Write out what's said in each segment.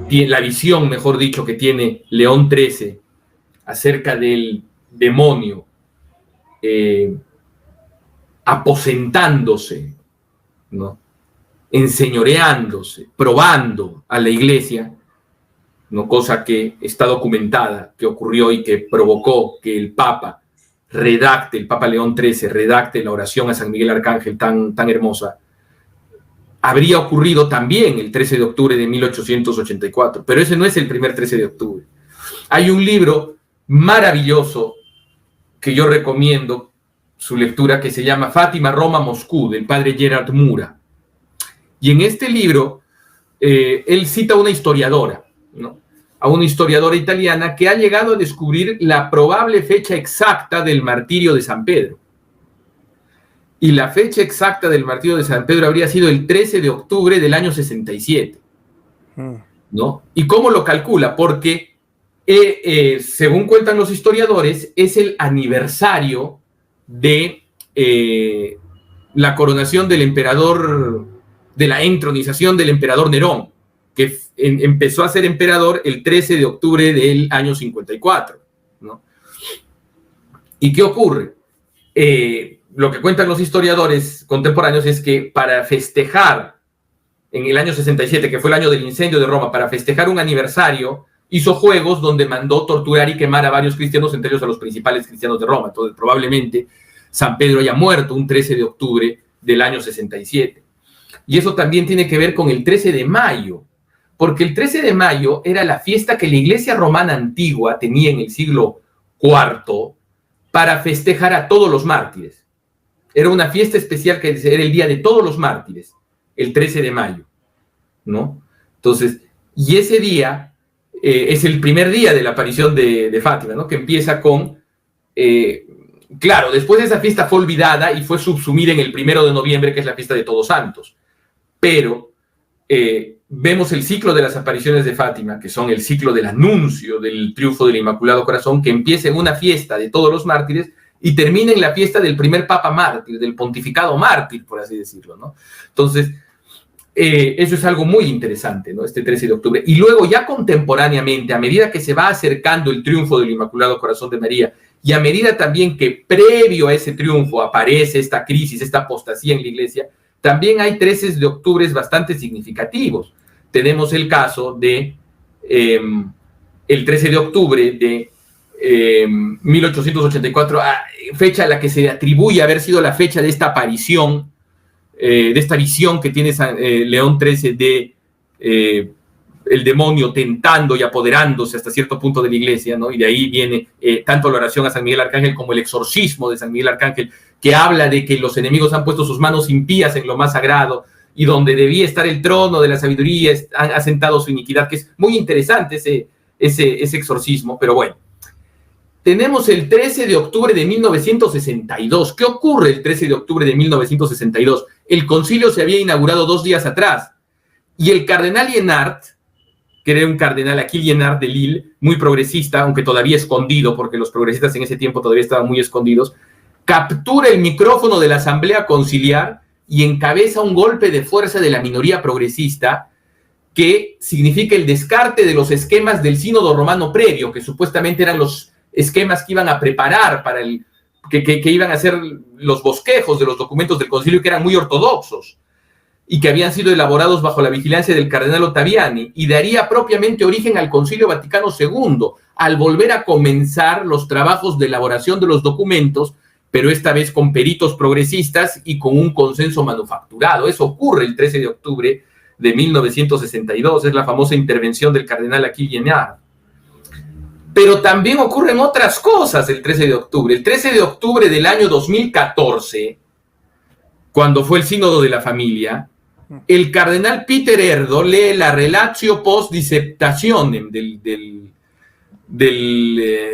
la visión, mejor dicho, que tiene León XIII acerca del demonio aposentándose, ¿no? Enseñoreándose, probando a la iglesia, ¿no? Cosa que está documentada, que ocurrió y que provocó que el Papa León XIII redacte la oración a San Miguel Arcángel tan hermosa. Habría ocurrido también el 13 de octubre de 1884, pero ese no es el primer 13 de octubre. Hay un libro maravilloso que yo recomiendo su lectura, que se llama Fátima, Roma, Moscú, del padre Gerard Mura. Y en este libro él cita a una historiadora, ¿no? A una historiadora italiana que ha llegado a descubrir la probable fecha exacta del martirio de San Pedro. Y la fecha exacta del martirio de San Pedro habría sido el 13 de octubre del año 67, ¿no? ¿Y cómo lo calcula? Porque, según cuentan los historiadores, es el aniversario de la coronación del emperador, de la entronización del emperador Nerón, que empezó a ser emperador el 13 de octubre del año 54, ¿no? ¿Y qué ocurre? Lo que cuentan los historiadores contemporáneos es que para festejar en el año 67, que fue el año del incendio de Roma, para festejar un aniversario, hizo juegos donde mandó torturar y quemar a varios cristianos, entre ellos a los principales cristianos de Roma. Entonces, probablemente San Pedro haya muerto un 13 de octubre del año 67. Y eso también tiene que ver con el 13 de mayo, porque el 13 de mayo era la fiesta que la Iglesia romana antigua tenía en el siglo IV para festejar a todos los mártires. Era una fiesta especial que era el día de todos los mártires, el 13 de mayo, ¿no? Entonces, y ese día es el primer día de la aparición de Fátima, ¿no? Que empieza con, claro, después de esa fiesta fue olvidada y fue subsumida en el 1 de noviembre, que es la fiesta de Todos Santos. Pero vemos el ciclo de las apariciones de Fátima, que son el ciclo del anuncio del triunfo del Inmaculado Corazón, que empieza en una fiesta de todos los mártires y termina en la fiesta del primer papa mártir, del pontificado mártir, por así decirlo, ¿no? Entonces, eso es algo muy interesante, ¿no? Este 13 de octubre. Y luego, ya contemporáneamente, a medida que se va acercando el triunfo del Inmaculado Corazón de María, y a medida también que previo a ese triunfo aparece esta crisis, esta apostasía en la Iglesia, también hay 13 de octubre bastante significativos. Tenemos el caso de el 13 de octubre de 1884, fecha a la que se atribuye haber sido la fecha de esta aparición, de esta visión que tiene León XIII de el demonio tentando y apoderándose hasta cierto punto de la Iglesia, ¿no? Y de ahí viene tanto la oración a San Miguel Arcángel como el exorcismo de San Miguel Arcángel, que habla de que los enemigos han puesto sus manos impías en lo más sagrado y donde debía estar el trono de la sabiduría ha sentado su iniquidad, que es muy interesante ese exorcismo. Pero bueno, tenemos el 13 de octubre de 1962. ¿Qué ocurre el 13 de octubre de 1962? El concilio se había inaugurado 2 días atrás y el cardenal Liénard, que era un cardenal aquí, Liénard de Lille, muy progresista, aunque todavía escondido, porque los progresistas en ese tiempo todavía estaban muy escondidos, captura el micrófono de la Asamblea Conciliar y encabeza un golpe de fuerza de la minoría progresista que significa el descarte de los esquemas del sínodo romano previo, que supuestamente eran los esquemas que iban a preparar para que iban a ser los bosquejos de los documentos del concilio, que eran muy ortodoxos y que habían sido elaborados bajo la vigilancia del cardenal Ottaviani, y daría propiamente origen al Concilio Vaticano II, al volver a comenzar los trabajos de elaboración de los documentos, pero esta vez con peritos progresistas y con un consenso manufacturado. Eso ocurre el 13 de octubre de 1962, es la famosa intervención del cardenal Aquile Liénard. Pero también ocurren otras cosas el 13 de octubre. El 13 de octubre del año 2014, cuando fue el Sínodo de la Familia, el cardenal Peter Erdo lee la Relatio Post Disceptationem del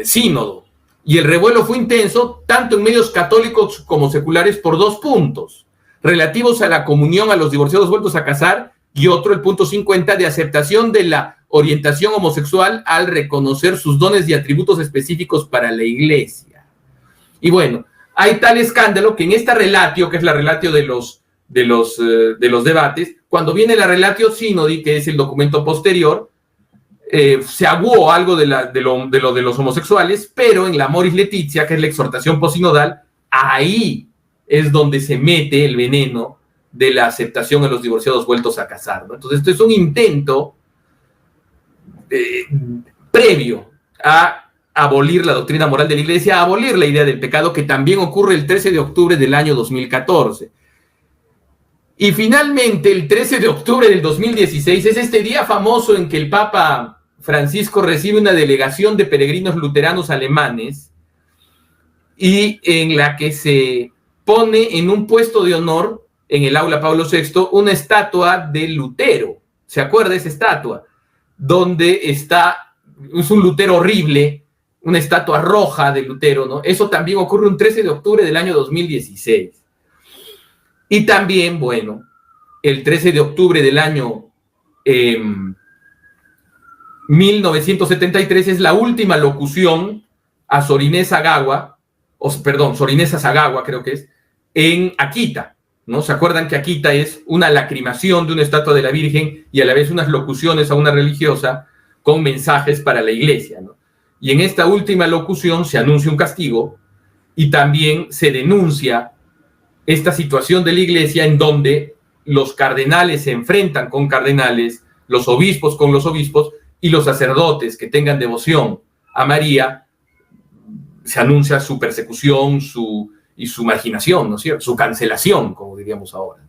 Sínodo. Y el revuelo fue intenso, tanto en medios católicos como seculares, por 2 puntos, relativos a la comunión a los divorciados vueltos a casar, y otro, el punto 50, de aceptación de la orientación homosexual al reconocer sus dones y atributos específicos para la Iglesia. Y bueno, hay tal escándalo que en esta relatio, que es la relatio de los debates, cuando viene la Relatio Synodi, que es el documento posterior, se aguó algo de los homosexuales, pero en la Amoris Laetitia, que es la exhortación posinodal, ahí es donde se mete el veneno de la aceptación de los divorciados vueltos a casar, ¿no? Entonces, esto es un intento previo a abolir la doctrina moral de la Iglesia, a abolir la idea del pecado, que también ocurre el 13 de octubre del año 2014. Y finalmente, el 13 de octubre del 2016 es este día famoso en que el Papa Francisco recibe una delegación de peregrinos luteranos alemanes y en la que se pone en un puesto de honor en el aula Pablo VI una estatua de Lutero. ¿Se acuerda esa estatua? Donde está, es un Lutero horrible, una estatua roja de Lutero, ¿no? Eso también ocurre un 13 de octubre del año 2016. Y también, bueno, el 13 de octubre del año 1973 es la última locución a Sorinés Sagawa, Sorinés Sagawa creo que es, en Akita, ¿no? ¿Se acuerdan que Akita es una lacrimación de una estatua de la Virgen y a la vez unas locuciones a una religiosa con mensajes para la iglesia, ¿no? Y en esta última locución se anuncia un castigo y también se denuncia esta situación de la iglesia en donde los cardenales se enfrentan con cardenales, los obispos con los obispos, y los sacerdotes que tengan devoción a María, se anuncia su persecución y su marginación, ¿no es cierto? Su cancelación, como diríamos ahora.